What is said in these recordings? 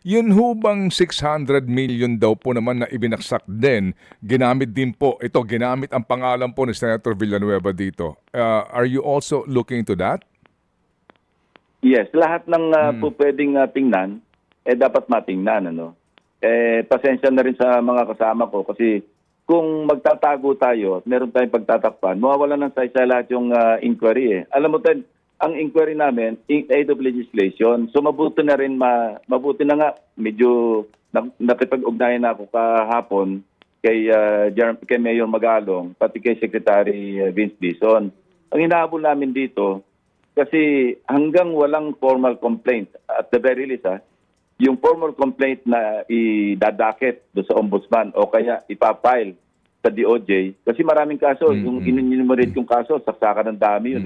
Yun ho bang 600 million daw po naman na ibinaksak din, ginamit din po, ito, ginamit ang pangalan po ni Senator Villanueva dito. Are you also looking into that? Yes, lahat ng po pwedeng tingnan, dapat matingnan. Pasensya na rin sa mga kasama ko kasi kung magtatago tayo at meron tayong pagtatakpan, mawawala ng saysay lahat yung inquiry. Alam mo tayo, ang inquiry namin, in aid of legislation, so mabuti na rin, mabuti na nga, medyo nakipag-ugnayan na ako kahapon kay Mayor Magalong, pati kay Secretary Vince Dizon. Ang hinahabol namin dito, kasi hanggang walang formal complaint, at the very least, yung formal complaint na idadakit do sa ombudsman o kaya ipapile sa DOJ, kasi maraming kaso, yung in-enumerate yung kaso, saksakan ng dami yun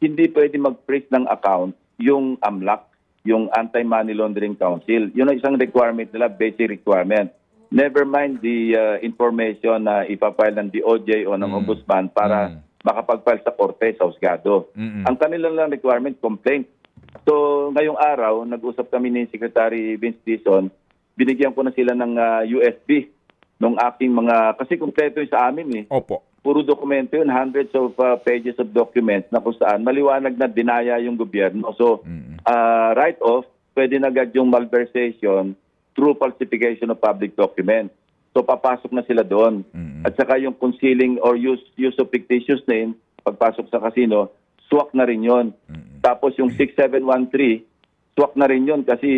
Hindi pwede mag-freeze ng account yung AMLAC, yung Anti-Money Laundering Council. Yun ang isang requirement nila, basic requirement. Never mind the information na ipapile ng DOJ o ng ombudsman para makapag-file sa korte, sa husgado. Ang kanilang lang requirement, complaint. So, ngayong araw, nag-usap kami ni Secretary Vince Dizon, binigyan ko na sila ng USB nung aking mga, kasi kumpleto yun sa amin Opo. Puro dokumento yun, hundreds of pages of documents na kung saan maliwanag na dinaya yung gobyerno. So, right off, pwede na agad yung malversation through falsification of public documents. So papasok na sila doon. At saka yung concealing or use of fictitious name, pagpasok sa casino, swak na rin yon. Tapos yung 6713, swak na rin yon kasi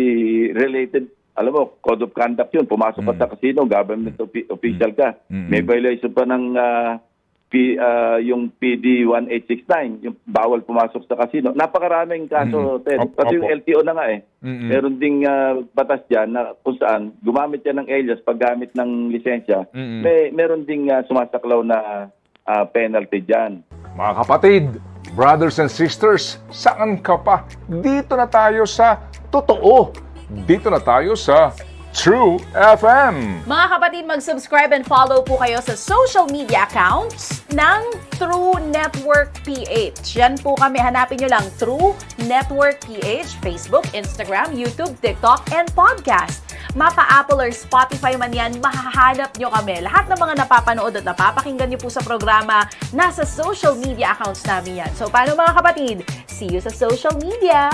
related, alam mo, code of conduct yun. Pumasok ka sa casino, government official ka. May violation pa ng yung PD 1869, yung bawal pumasok sa casino. Napakaraming kaso, Ted. Pati yung LTO na nga Meron ding batas dyan na kung saan gumamit yan ng alias paggamit ng lisensya. Meron ding sumasaklaw na penalty dyan. Mga kapatid, brothers and sisters, saan ka pa? Dito na tayo sa totoo. Dito na tayo sa True FM. Mga kapatid, mag-subscribe and follow po kayo sa social media accounts ng True Network PH. Yan po kami. Hanapin nyo lang True Network PH, Facebook, Instagram, YouTube, TikTok, and podcast. Mapa-Apple or Spotify man yan, mahahanap nyo kami. Lahat ng mga napapanood at napapakinggan nyo po sa programa, nasa social media accounts namin yan. So, paano mga kapatid? See you sa social media!